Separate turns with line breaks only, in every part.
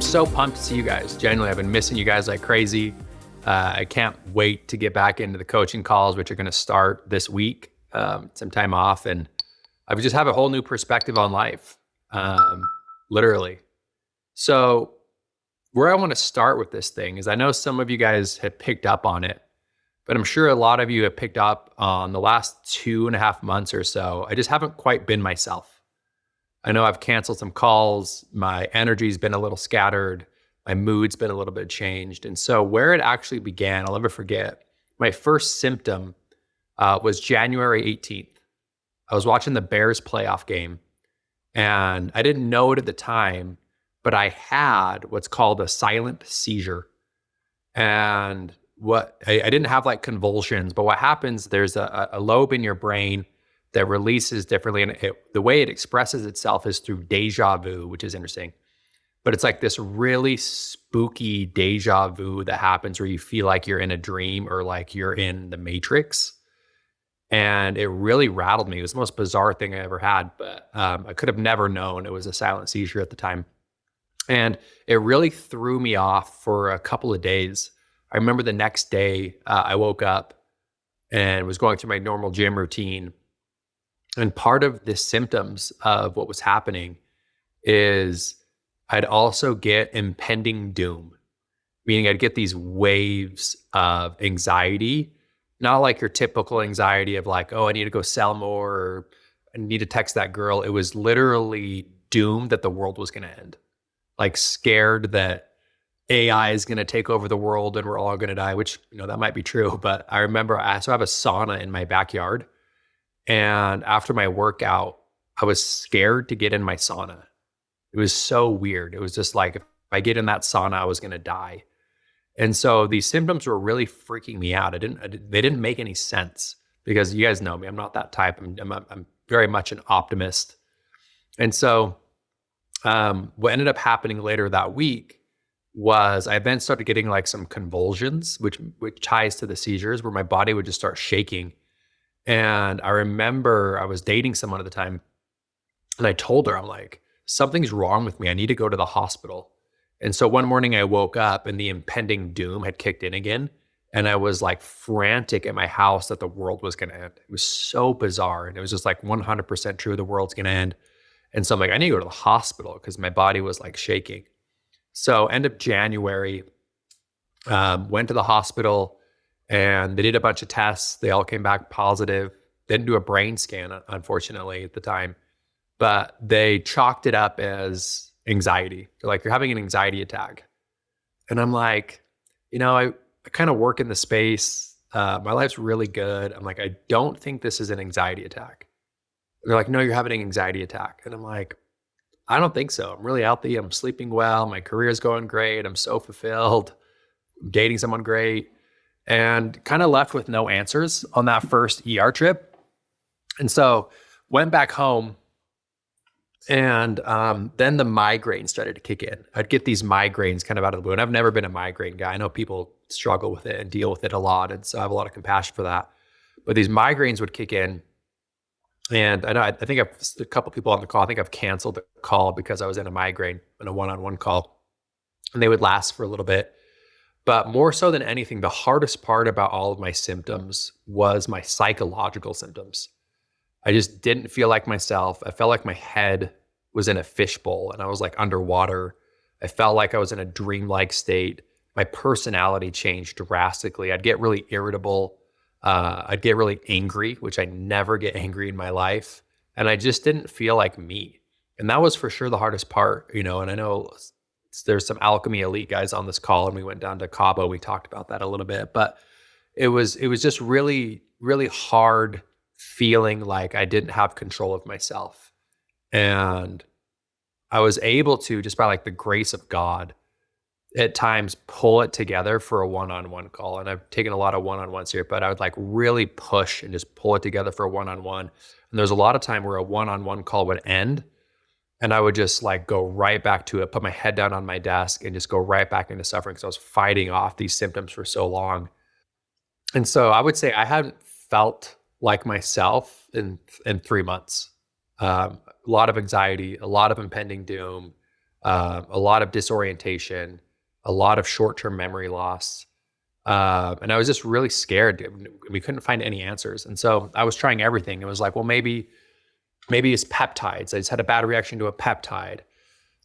so pumped to see you guys. Genuinely, I've been missing you guys like crazy. I can't wait to get back into the coaching calls, which are going to start this week. Some time off, and I just have a whole new perspective on life, literally. So, where I want to start with this thing is I know some of you guys have picked up on it, but I'm sure a lot of you have picked up on the last 2.5 months or so. I just haven't quite been myself. I know I've canceled some calls. My energy's been a little scattered. My mood's been a little bit changed. And so where it actually began, I'll never forget, my first symptom was January 18th. I was watching the Bears playoff game, and I didn't know it at the time, but I had what's called a silent seizure. And I didn't have like convulsions, but what happens, there's a lobe in your brain that releases differently. And the way it expresses itself is through deja vu, which is interesting. But it's like this really spooky deja vu that happens where you feel like you're in a dream or like you're in the Matrix. And it really rattled me. It was the most bizarre thing I ever had, but I could have never known it was a silent seizure at the time. And it really threw me off for a couple of days. I remember the next day I woke up and was going through my normal gym routine. And part of the symptoms of what was happening is I'd also get impending doom, meaning I'd get these waves of anxiety, not like your typical anxiety of like, oh, I need to go sell more, or I need to text that girl. It was literally doom that the world was going to end, like scared that AI is going to take over the world and we're all going to die, which, that might be true. But I remember I have a sauna in my backyard. And after my workout, I was scared to get in my sauna. It was so weird. It was just like, if I get in that sauna, I was going to die. And so these symptoms were really freaking me out. They didn't make any sense because you guys know me. I'm not that type. I'm very much an optimist. And so what ended up happening later that week was I then started getting like some convulsions, which ties to the seizures, where my body would just start shaking. And I remember I was dating someone at the time, and I told her, I'm like, something's wrong with me. I need to go to the hospital. And so one morning I woke up and the impending doom had kicked in again. And I was like frantic at my house that the world was going to end. It was so bizarre. And it was just like 100% true. The world's going to end. And so I'm like, I need to go to the hospital because my body was like shaking. So end of January, went to the hospital. And they did a bunch of tests. They all came back positive. They didn't do a brain scan, unfortunately, at the time. But they chalked it up as anxiety. They're like, you're having an anxiety attack. And I'm like, I kind of work in the space. My life's really good. I'm like, I don't think this is an anxiety attack. And they're like, no, you're having an anxiety attack. And I'm like, I don't think so. I'm really healthy. I'm sleeping well. My career's going great. I'm so fulfilled. I'm dating someone great. And kind of left with no answers on that first ER trip. And so went back home, and then the migraine started to kick in. I'd get these migraines kind of out of the blue. And I've never been a migraine guy. I know people struggle with it and deal with it a lot. And so I have a lot of compassion for that. But these migraines would kick in. And I think a couple people on the call, I think I've canceled the call because I was in a migraine in a one-on-one call. And they would last for a little bit. But more so than anything, the hardest part about all of my symptoms was my psychological symptoms. I just didn't feel like myself. I felt like my head was in a fishbowl and I was like underwater. I felt like I was in a dreamlike state. My personality changed drastically. I'd get really irritable. I'd get really angry, which I never get angry in my life. And I just didn't feel like me. And that was for sure the hardest part, and I know there's some Alchemy Elite guys on this call, and we went down to Cabo. We talked about that a little bit, but it was just really, really hard feeling like I didn't have control of myself. And I was able to, just by like the grace of God, at times pull it together for a one-on-one call. And I've taken a lot of one-on-ones here, but I would like really push and just pull it together for a one-on-one. And there's a lot of time where a one-on-one call would end, and I would just like go right back to it, put my head down on my desk and just go right back into suffering because I was fighting off these symptoms for so long. And so I would say I haven't felt like myself in 3 months. A lot of anxiety, a lot of impending doom, a lot of disorientation, a lot of short-term memory loss. And I was just really scared. We couldn't find any answers. And so I was trying everything. It was like, well, maybe it's peptides. I just had a bad reaction to a peptide.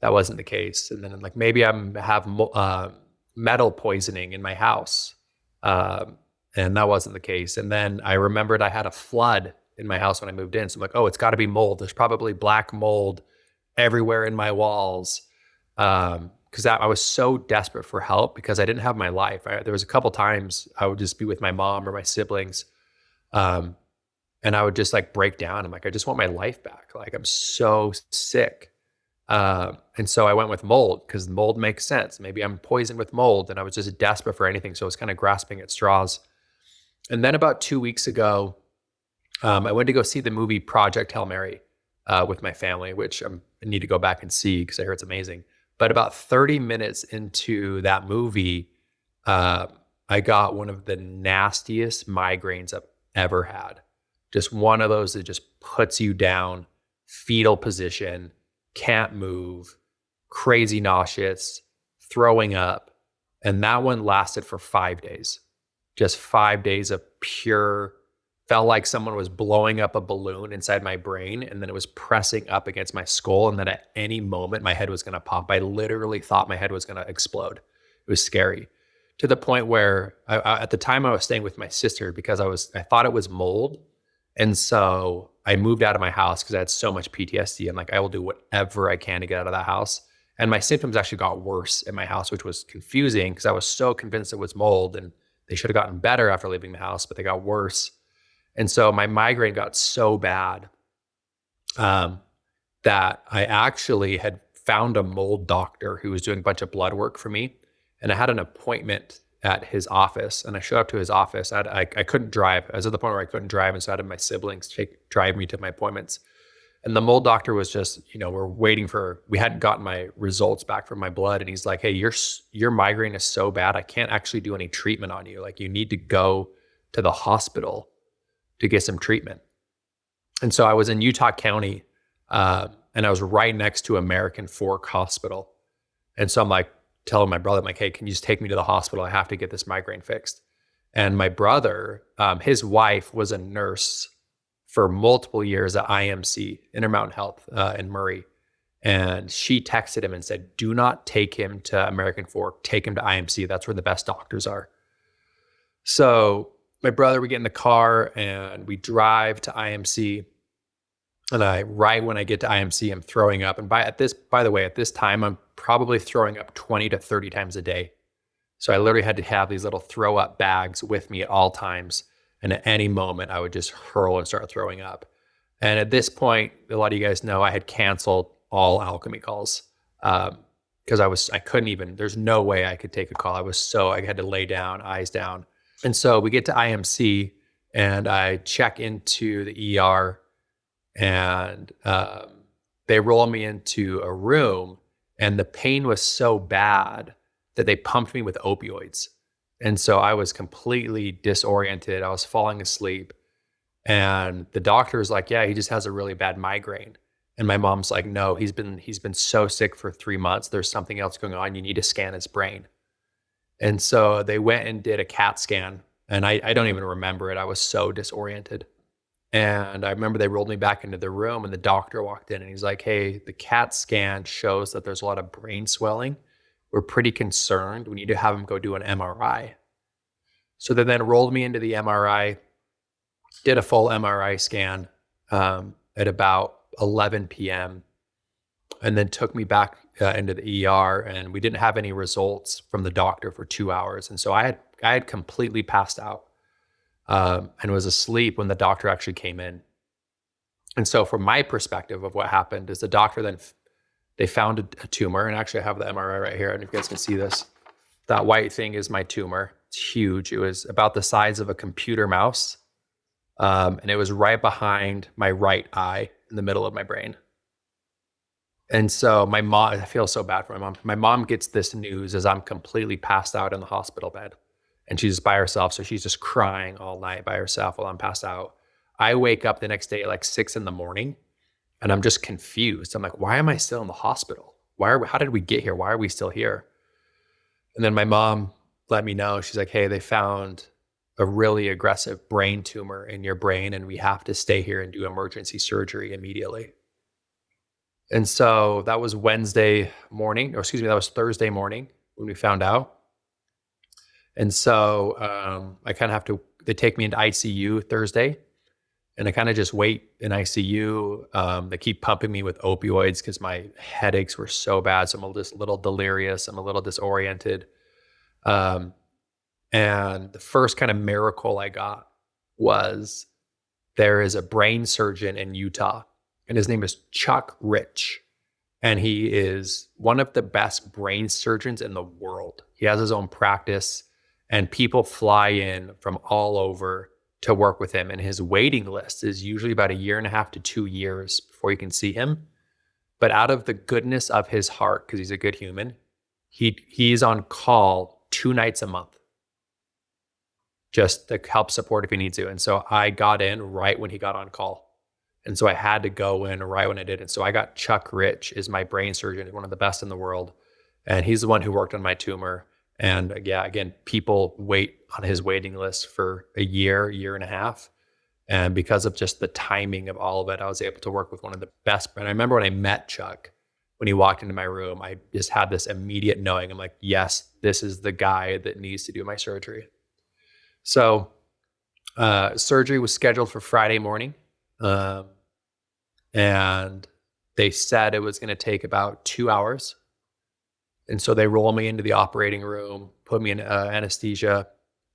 That wasn't the case. And then like, maybe have metal poisoning in my house. And that wasn't the case. And then I remembered I had a flood in my house when I moved in. So I'm like, oh, it's got to be mold. There's probably black mold everywhere in my walls. Because I was so desperate for help because I didn't have my life. There was a couple times I would just be with my mom or my siblings, and I would just like break down. I'm like, I just want my life back. Like I'm so sick. And so I went with mold because mold makes sense. Maybe I'm poisoned with mold, and I was just desperate for anything. So I was kind of grasping at straws. And then about 2 weeks ago, I went to go see the movie Project Hail Mary with my family, which I need to go back and see because I hear it's amazing. But about 30 minutes into that movie, I got one of the nastiest migraines I've ever had. Just one of those that just puts you down, fetal position, can't move, crazy nauseous, throwing up. And that one lasted for 5 days. Just 5 days of pure, felt like someone was blowing up a balloon inside my brain, and then it was pressing up against my skull, and then at any moment my head was going to pop. I literally thought my head was going to explode. It was scary, to the point where at the time I was staying with my sister because I thought it was mold. And so I moved out of my house because I had so much PTSD. I'm like, I will do whatever I can to get out of that house. And my symptoms actually got worse in my house, which was confusing because I was so convinced it was mold, and they should have gotten better after leaving the house, but they got worse. And so my migraine got so bad that I actually had found a mold doctor who was doing a bunch of blood work for me. And I had an appointment at his office, and I showed up to his office. I couldn't drive. I was at the point where I couldn't drive, and so I had my siblings drive me to my appointments. And the mold doctor was just, we hadn't gotten my results back from my blood. And he's like, hey, your migraine is so bad, I can't actually do any treatment on you. Like, you need to go to the hospital to get some treatment. And so I was in Utah County, and I was right next to American Fork Hospital. And so I'm like telling my brother, I'm like, hey, can you just take me to the hospital? I have to get this migraine fixed. And my brother, his wife was a nurse for multiple years at IMC, Intermountain Health in Murray. And she texted him and said, do not take him to American Fork, take him to IMC. That's where the best doctors are. So my brother, we get in the car and we drive to IMC. And right when I get to IMC, I'm throwing up. And by the way, at this time, I'm probably throwing up 20 to 30 times a day. So I literally had to have these little throw up bags with me at all times. And at any moment, I would just hurl and start throwing up. And at this point, a lot of you guys know I had canceled all alchemy calls because I couldn't even, there's no way I could take a call. I had to lay down, eyes down. And so we get to IMC and I check into the ER, and they roll me into a room, and the pain was so bad that they pumped me with opioids. And so I was completely disoriented. I was falling asleep. And the doctor was like, yeah, he just has a really bad migraine. And my mom's like, no, he's been so sick for 3 months. There's something else going on. You need to scan his brain. And so they went and did a CAT scan. And I don't even remember it. I was so disoriented. And I remember they rolled me back into the room, and the doctor walked in and he's like, hey, the CAT scan shows that there's a lot of brain swelling. We're pretty concerned. We need to have him go do an MRI. So they then rolled me into the MRI, did a full MRI scan at about 11 p.m. and then took me back into the ER, and we didn't have any results from the doctor for 2 hours. And so I had completely passed out and was asleep when the doctor actually came in. And so from my perspective of what happened is the doctor then, they found a tumor, and actually I have the MRI right here. I don't know if you guys can see this. That white thing is my tumor. It's huge. It was about the size of a computer mouse. And it was right behind my right eye in the middle of my brain. And so my mom, I feel so bad for my mom. My mom gets this news as I'm completely passed out in the hospital bed. And she's by herself. So she's just crying all night by herself while I'm passed out. I wake up the next day at like 6 a.m. and I'm just confused. I'm like, why am I still in the hospital? how did we get here? Why are we still here? And then my mom let me know. She's like, hey, they found a really aggressive brain tumor in your brain, and we have to stay here and do emergency surgery immediately. And so that was Wednesday morning, or excuse me, that was Thursday morning when we found out. And so I kind of have to, they take me into ICU Thursday, and I kind of just wait in ICU. They keep pumping me with opioids because my headaches were so bad. So I'm just a little delirious. I'm a little disoriented. Um, and the first kind of miracle I got was there is a brain surgeon in Utah, and his name is Chuck Rich. And he is one of the best brain surgeons in the world. He has his own practice, and people fly in from all over to work with him. And his waiting list is usually about 1.5 to 2 years before you can see him. But out of the goodness of his heart, because he's a good human, he's on call 2 nights a month just to help support if he needs to. And so I got in right when he got on call. And so I had to go in right when I did. And so I got Chuck Rich is my brain surgeon, one of the best in the world. And he's the one who worked on my tumor. And yeah, again, people wait on his waiting list for a year and a half. And because of just the timing of all of it, I was able to work with one of the best. And I remember when I met Chuck, when he walked into my room, I just had this immediate knowing. I'm like, yes, this is the guy that needs to do my surgery. So surgery was scheduled for Friday morning. And they said it was going to take about 2 hours. And so they roll me into the operating room, put me in anesthesia,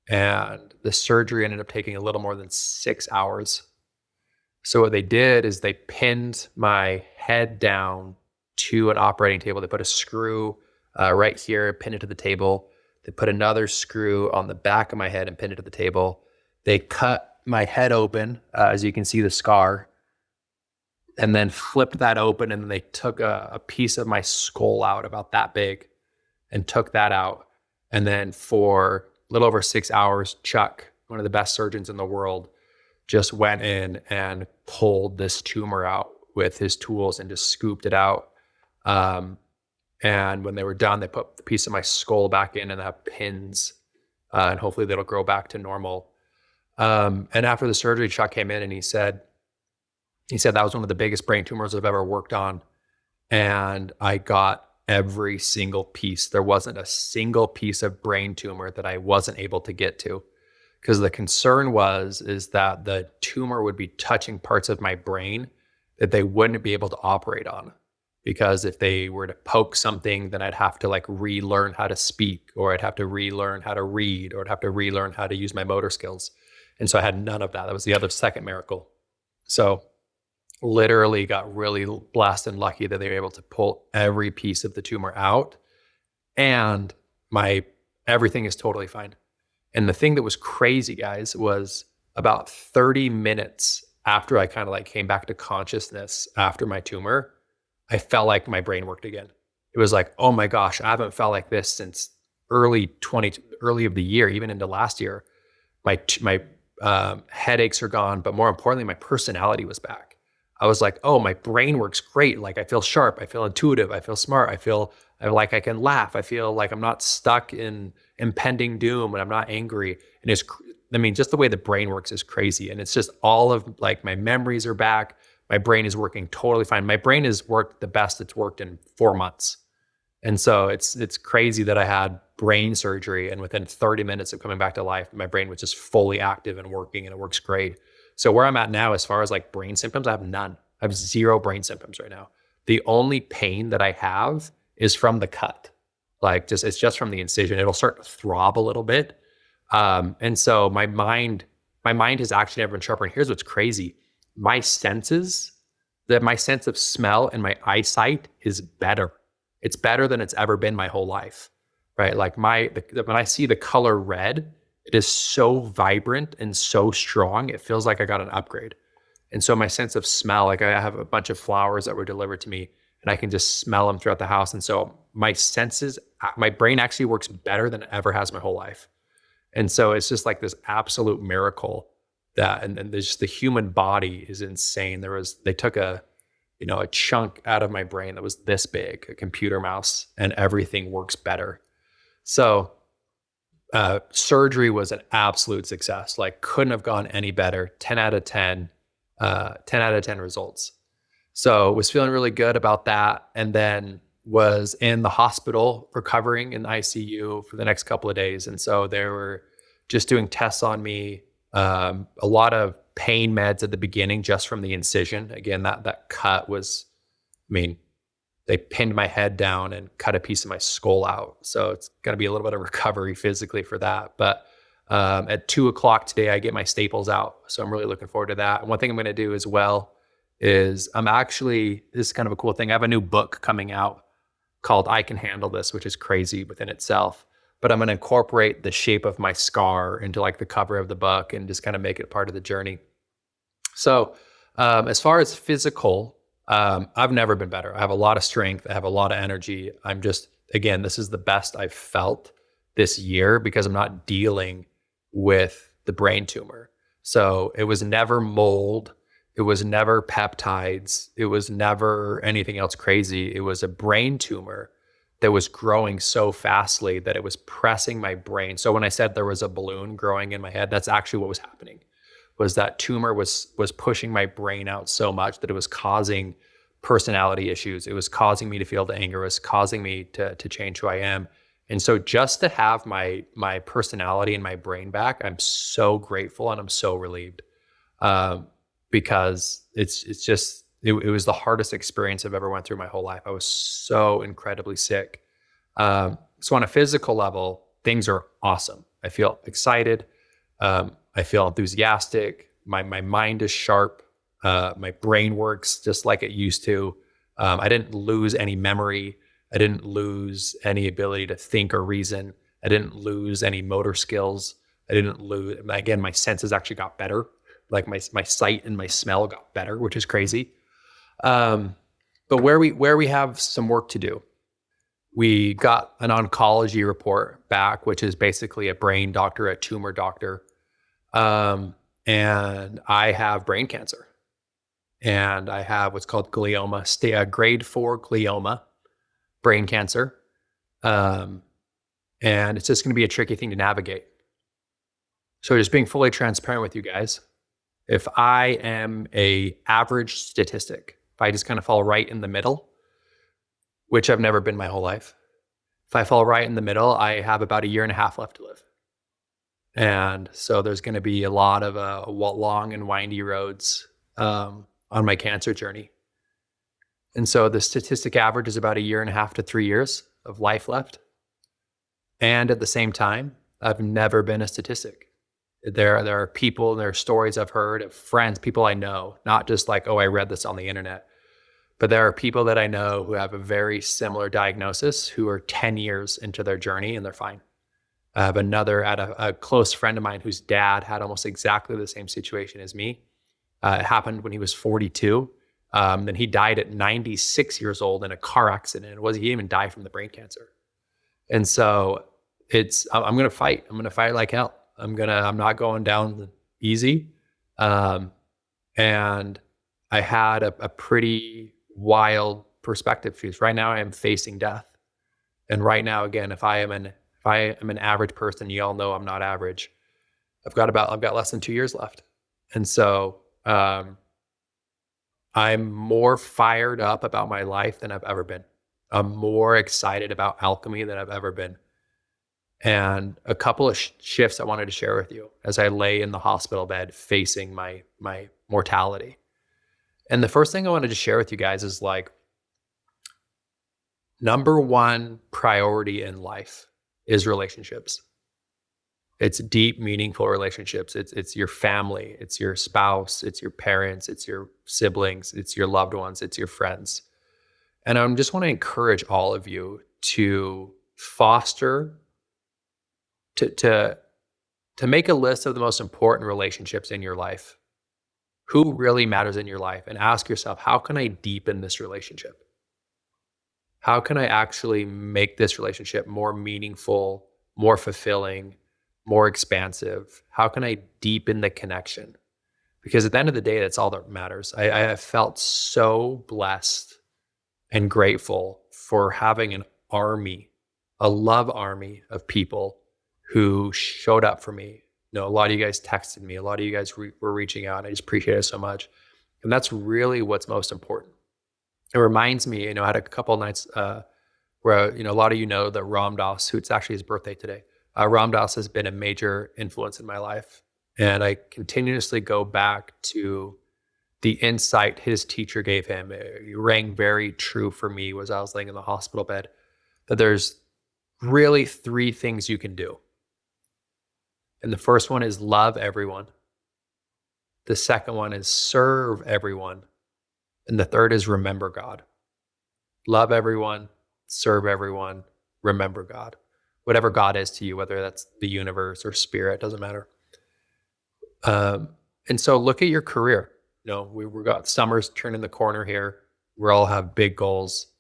and the surgery ended up taking a little more than 6 hours. So what they did is they pinned my head down to an operating table. They put a screw right here, pinned it to the table. They put another screw on the back of my head and pinned it to the table. They cut my head open, as you can see the scar, and then flipped that open, and then they took a piece of my skull out about that big and took that out. And then for a little over 6 hours, Chuck, one of the best surgeons in the world, just went in and pulled this tumor out with his tools and just scooped it out. And when they were done, they put the piece of my skull back in and have pins, and hopefully that'll grow back to normal. And after the surgery, Chuck came in and he said that was one of the biggest brain tumors I've ever worked on. And I got every single piece. There wasn't a single piece of brain tumor that I wasn't able to get to, because the concern is that the tumor would be touching parts of my brain that they wouldn't be able to operate on. Because if they were to poke something, then I'd have to like relearn how to speak, or I'd have to relearn how to read, or I'd have to relearn how to use my motor skills. And so I had none of that. That was the other second miracle. So literally got really blessed and lucky that they were able to pull every piece of the tumor out, and everything is totally fine. And the thing that was crazy, guys, was about 30 minutes after I kind of like came back to consciousness after my tumor, I felt like my brain worked again. It was like, oh my gosh, I haven't felt like this since early of the year, even into last year. My headaches are gone, but more importantly, my personality was back. I was like, oh, my brain works great. Like I feel sharp. I feel intuitive. I feel smart. I feel like I can laugh. I feel like I'm not stuck in impending doom, and I'm not angry. And just the way the brain works is crazy. And it's just all of like my memories are back. My brain is working totally fine. My brain has worked the best it's worked in 4 months. And so it's crazy that I had brain surgery, and within 30 minutes of coming back to life, my brain was just fully active and working, and it works great. So where I'm at now, as far as like brain symptoms, I have none. I have 0 brain symptoms right now. The only pain that I have is from the cut. It's just from the incision. It'll start to throb a little bit. And so my mind has actually never been sharper. And here's what's crazy. My sense of smell and my eyesight is better. It's better than it's ever been my whole life, right? Like when I see the color red, it is so vibrant and so strong. It feels like I got an upgrade. And so my sense of smell, like I have a bunch of flowers that were delivered to me, and I can just smell them throughout the house. And so my brain actually works better than it ever has my whole life. And so it's just like this absolute miracle and there's just the human body is insane. They took a a chunk out of my brain that was this big, a computer mouse, and everything works better. So surgery was an absolute success. Like, couldn't have gone any better. 10 out of 10, 10 out of 10 results. So was feeling really good about that. And then was in the hospital recovering in the ICU for the next couple of days. And so they were just doing tests on me, a lot of pain meds at the beginning just from the incision. Again, that cut was, I mean, they pinned my head down and cut a piece of my skull out. So it's going to be a little bit of recovery physically for that. But at 2:00 today, I get my staples out. So I'm really looking forward to that. And one thing I'm going to do as well is this is kind of a cool thing. I have a new book coming out called I Can Handle This, which is crazy within itself. But I'm going to incorporate the shape of my scar into like the cover of the book and just kind of make it part of the journey. So as far as physical, I've never been better. I have a lot of strength. I have a lot of energy. I'm just, again, this is the best I've felt this year because I'm not dealing with the brain tumor. So it was never mold. It was never peptides. It was never anything else crazy. It was a brain tumor that was growing so fastly that it was pressing my brain. So when I said there was a balloon growing in my head, that's actually what was happening. Was that tumor was pushing my brain out so much that it was causing personality issues. It was causing me to feel the anger. It was causing me to change who I am. And so just to have my personality and my brain back, I'm so grateful and I'm so relieved, because it was the hardest experience I've ever went through my whole life. I was so incredibly sick. So on a physical level, things are awesome. I feel excited. I feel enthusiastic. My mind is sharp. My brain works just like it used to. I didn't lose any memory. I didn't lose any ability to think or reason. I didn't lose any motor skills. Again, my senses actually got better. Like my sight and my smell got better, which is crazy. But where we have some work to do, we got an oncology report back, which is basically a brain doctor, a tumor doctor. And I have brain cancer, and I have what's called glioma, grade 4 glioma, brain cancer. And it's just going to be a tricky thing to navigate. So just being fully transparent with you guys, if I am a average statistic, if I just kind of fall right in the middle, which I've never been my whole life, if I fall right in the middle, I have about 1.5 years left to live. And so there's going to be a lot of long and windy roads on my cancer journey. And so the statistic average is about 1.5 years to 3 years of life left. And at the same time, I've never been a statistic. There are people, there are stories I've heard of friends, people I know, not just like, oh, I read this on the internet, but there are people that I know who have a very similar diagnosis who are 10 years into their journey and they're fine. I have a close friend of mine whose dad had almost exactly the same situation as me. It happened when he was 42. Then he died at 96 years old in a car accident. He didn't even die from the brain cancer. And so I'm going to fight. I'm going to fight like hell. I'm not going down easy. And I had a pretty wild perspective because right now I am facing death. And right now, again, if I am an average person, you all know I'm not average. I've got less than 2 years left. And so, I'm more fired up about my life than I've ever been. I'm more excited about alchemy than I've ever been. And a couple of shifts I wanted to share with you as I lay in the hospital bed facing my mortality. And the first thing I wanted to share with you guys is like, number one priority in life is relationships. It's deep, meaningful relationships. It's your family, it's your spouse, it's your parents, it's your siblings, it's your loved ones, it's your friends. And I just want to encourage all of you to foster, to make a list of the most important relationships in your life. Who really matters in your life? And ask yourself, how can I deepen this relationship? How can I actually make this relationship more meaningful, more fulfilling, more expansive? How can I deepen the connection? because at the end of the day, that's all that matters. I have felt so blessed and grateful for having an army, a love army of people who showed up for me. You know, a lot of you guys texted me, a lot of you guys were reaching out. I just appreciate it so much. And that's really what's most important. It reminds me, I had a couple of nights where, a lot of you know that Ram Dass, who it's actually his birthday today, Ram Dass has been a major influence in my life. And I continuously go back to the insight his teacher gave him. It rang very true for me as I was laying in the hospital bed, that there's really three things you can do. And the first one is love everyone. The second one is serve everyone. And the third is remember God. Love everyone, serve everyone, remember God. Whatever God is to you, whether that's the universe or spirit, doesn't matter. And so look at your career. We've got summer's turning the corner here. We all have big goals.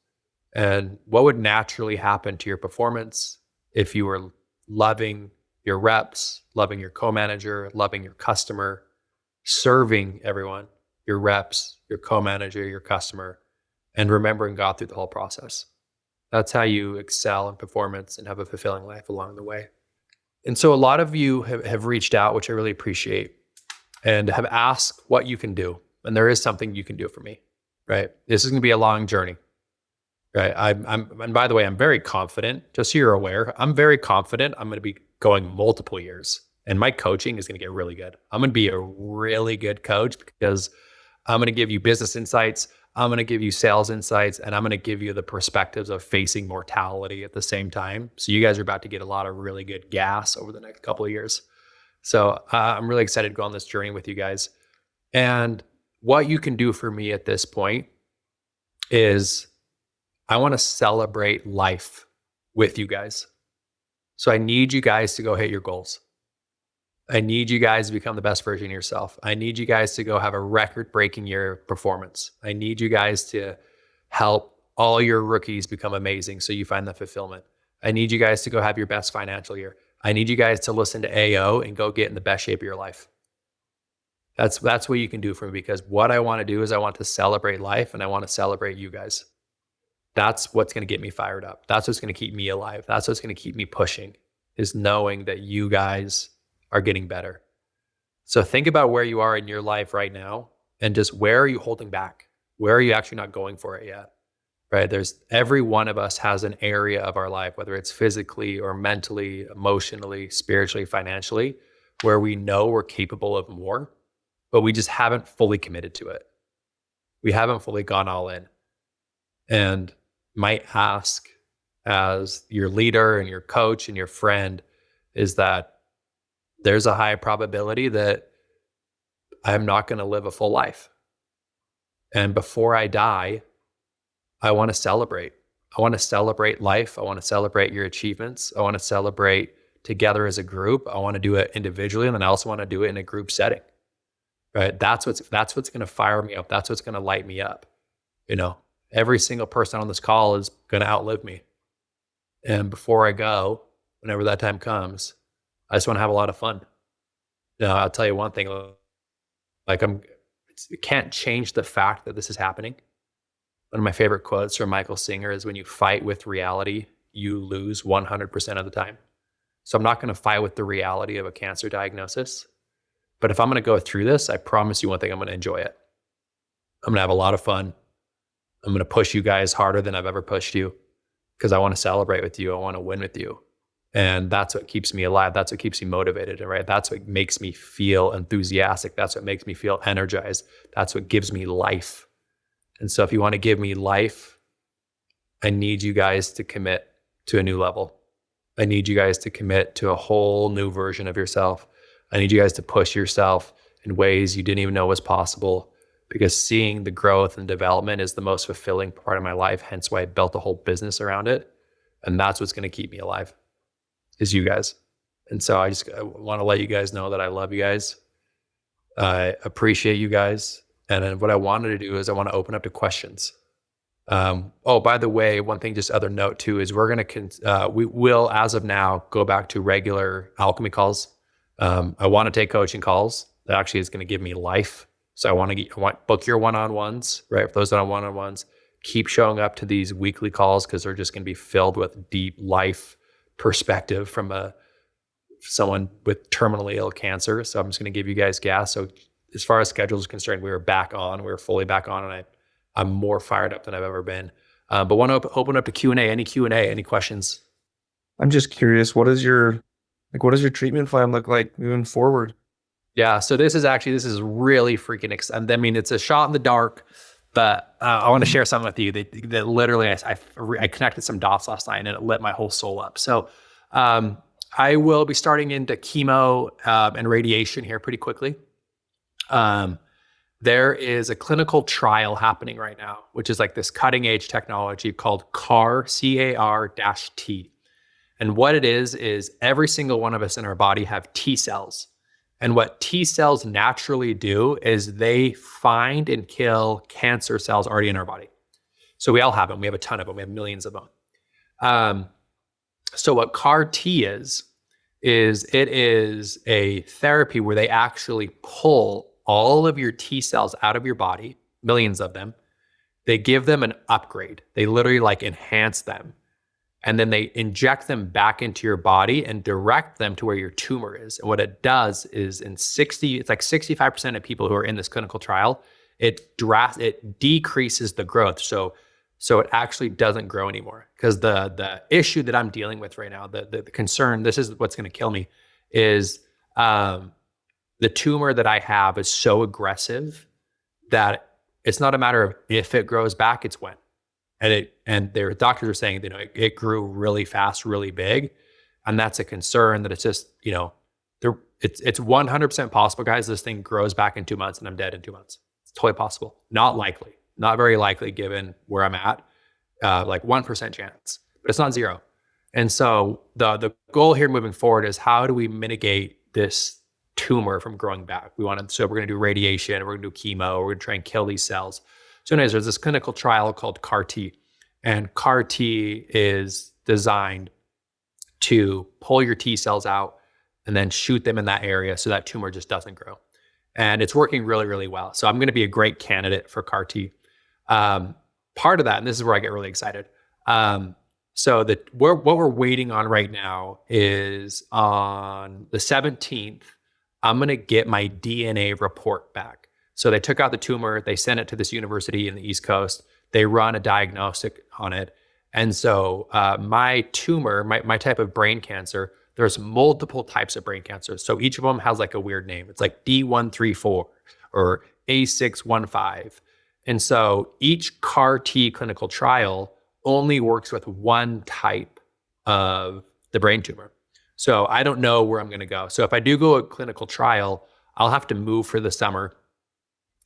And what would naturally happen to your performance if you were loving your reps, loving your co-manager, loving your customer, serving everyone, your reps, your co-manager, your customer, and remembering God through the whole process? That's how you excel in performance and have a fulfilling life along the way. And so a lot of you have reached out, which I really appreciate, and have asked what you can do. And there is something you can do for me, right? This is going to be a long journey, right? And by the way, I'm very confident, just so you're aware, I'm very confident I'm going to be going multiple years, and my coaching is going to get really good. I'm going to be a really good coach because I'm going to give you business insights. I'm going to give you sales insights, and I'm going to give you the perspectives of facing mortality at the same time. So you guys are about to get a lot of really good gas over the next couple of years. So I'm really excited to go on this journey with you guys. And what you can do for me at this point is I want to celebrate life with you guys. So I need you guys to go hit your goals. I need you guys to become the best version of yourself. I need you guys to go have a record-breaking year of performance. I need you guys to help all your rookies become amazing so you find the fulfillment. I need you guys to go have your best financial year. I need you guys to listen to AO and go get in the best shape of your life. That's what you can do for me, because what I want to do is I want to celebrate life, and I want to celebrate you guys. That's what's going to get me fired up. That's what's going to keep me alive. That's what's going to keep me pushing, is knowing that you guys are getting better. So think about where you are in your life right now, and just where are you holding back? Where are you actually not going for it yet? Right? Every one of us has an area of our life, whether it's physically or mentally, emotionally, spiritually, financially, where we know we're capable of more, but we just haven't fully committed to it. We haven't fully gone all in. And my ask as your leader and your coach and your friend is that there's a high probability that I'm not going to live a full life. And before I die, I want to celebrate. I want to celebrate life. I want to celebrate your achievements. I want to celebrate together as a group. I want to do it individually, and then I also want to do it in a group setting. Right? That's what's going to fire me up. That's what's going to light me up. Every single person on this call is going to outlive me. And before I go, whenever that time comes, I just want to have a lot of fun. I'll tell you one thing, it can't change the fact that this is happening. One of my favorite quotes from Michael Singer is, when you fight with reality, you lose 100% of the time. So I'm not going to fight with the reality of a cancer diagnosis. But if I'm going to go through this, I promise you one thing, I'm going to enjoy it. I'm going to have a lot of fun. I'm going to push you guys harder than I've ever pushed you, because I want to celebrate with you. I want to win with you. And that's what keeps me alive. That's what keeps me motivated, right? That's what makes me feel enthusiastic. That's what makes me feel energized. That's what gives me life. And so if you want to give me life, I need you guys to commit to a new level. I need you guys to commit to a whole new version of yourself. I need you guys to push yourself in ways you didn't even know was possible, because seeing the growth and development is the most fulfilling part of my life. Hence why I built a whole business around it. And that's what's going to keep me alive, is you guys. And so I want to let you guys know that I love you guys. I appreciate you guys. And then what I wanted to do is I want to open up to questions. By the way, one thing, just other note too, is we will, as of now, go back to regular alchemy calls. I want to take coaching calls. that actually is going to give me life. So I want book your one-on-ones, right? For those that are one-on-ones, keep showing up to these weekly calls because they're just going to be filled with deep life perspective from someone with terminally ill cancer. So I'm just going to give you guys gas. So as far as schedule is concerned, we were fully back on, and I'm more fired up than I've ever been. But want to open up to Q&A, any questions?
I'm just curious, what does your treatment plan look like moving forward?
Yeah, so this is really freaking exciting. I mean, it's a shot in the dark, but I want to share something with you that literally I connected some dots last night and it lit my whole soul up. So I will be starting into chemo and radiation here pretty quickly. There is a clinical trial happening right now, which is like this cutting edge technology called CAR, CAR-T. And what it is every single one of us in our body have T cells. And what T cells naturally do is they find and kill cancer cells already in our body. So we all have them. We have a ton of them. We have millions of them. So what CAR T is it is a therapy where they actually pull all of your T cells out of your body, millions of them. They give them an upgrade. They literally like enhance them. And then they inject them back into your body and direct them to where your tumor is. And what it does is it's like 65% of people who are in this clinical trial, it decreases the growth. So it actually doesn't grow anymore. Because the issue that I'm dealing with right now, the concern, this is what's going to kill me, is the tumor that I have is so aggressive that it's not a matter of if it grows back, it's when. And their doctors are saying, it grew really fast, really big. And that's a concern that it's just, it's 100% possible, guys. This thing grows back in 2 months and I'm dead in 2 months. It's totally possible. Not likely, not very likely given where I'm at, like 1% chance, but it's not zero. And so the goal here moving forward is how do we mitigate this tumor from growing back? So we're going to do radiation, we're going to do chemo, we're going to try and kill these cells. So anyways, there's this clinical trial called CAR T, and CAR T is designed to pull your T cells out and then shoot them in that area so that tumor just doesn't grow. And it's working really, really well. So I'm going to be a great candidate for CAR T. Part of that, and this is where I get really excited. So what we're waiting on right now is on the 17th, I'm going to get my DNA report back. So they took out the tumor, they sent it to this university in the East Coast. They run a diagnostic on it. And so my tumor, my type of brain cancer, there's multiple types of brain cancer. So each of them has like a weird name. It's like D134 or A615. And so each CAR T clinical trial only works with one type of the brain tumor. So I don't know where I'm going to go. So if I do go a clinical trial, I'll have to move for the summer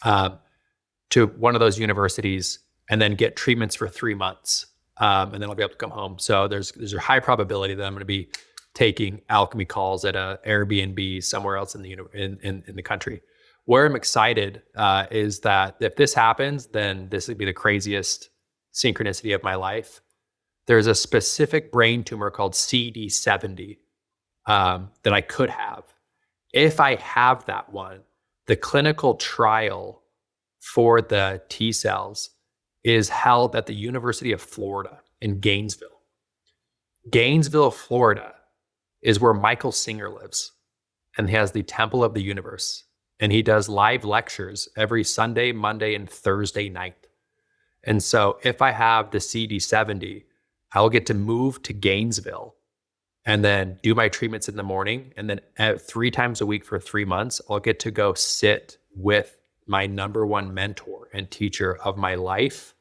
to one of those universities and then get treatments for 3 months. And then I'll be able to come home. So there's a high probability that I'm going to be taking alchemy calls at a Airbnb somewhere else in the country. Where I'm excited is that if this happens, then this would be the craziest synchronicity of my life. There's a specific brain tumor called CD70 that I could have. If I have that one, the clinical trial for the T cells is held at the University of Florida in Gainesville. Gainesville, Florida is where Michael Singer lives, and he has the Temple of the Universe. And he does live lectures every Sunday, Monday, and Thursday night. And so if I have the CD70, I'll get to move to Gainesville and then do my treatments in the morning. And then 3 times a week for 3 months, I'll get to go sit with my number one mentor and teacher of my life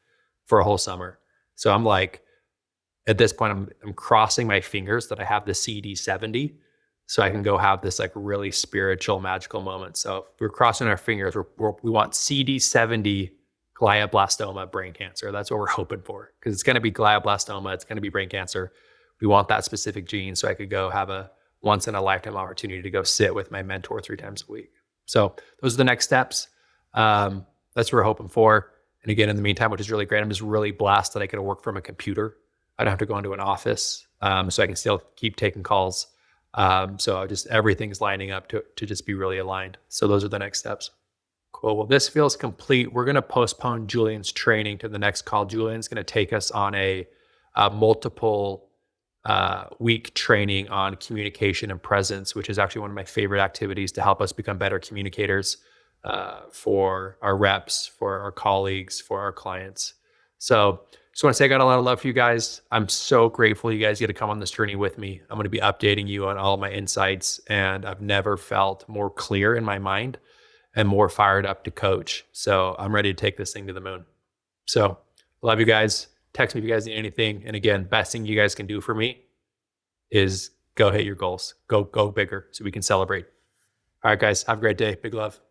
for a whole summer. So I'm like, at this point, I'm crossing my fingers that I have the CD70 so I can go have this like really spiritual, magical moment. So we're crossing our fingers. We want CD70 glioblastoma brain cancer. That's what we're hoping for, because it's going to be glioblastoma. It's going to be brain cancer. We want that specific gene so I could go have a once in a lifetime opportunity to go sit with my mentor 3 times a week. So those are the next steps. That's what we're hoping for. And again, in the meantime, which is really great, I'm just really blessed that I can work from a computer. I don't have to go into an office, so I can still keep taking calls. So just everything's lining up to just be really aligned. So those are the next steps. Cool. Well, this feels complete. We're going to postpone Julian's training to the next call. Julian's going to take us on a multiple week training on communication and presence, which is actually one of my favorite activities to help us become better communicators for our reps, for our colleagues, for our clients. So just want to say I got a lot of love for you guys. I'm so grateful you guys get to come on this journey with me. I'm going to be updating you on all my insights, and I've never felt more clear in my mind and more fired up to coach. So I'm ready to take this thing to the moon. So love you guys. Text me if you guys need anything. And again, best thing you guys can do for me is go hit your goals. Go bigger so we can celebrate. All right, guys, have a great day. Big love.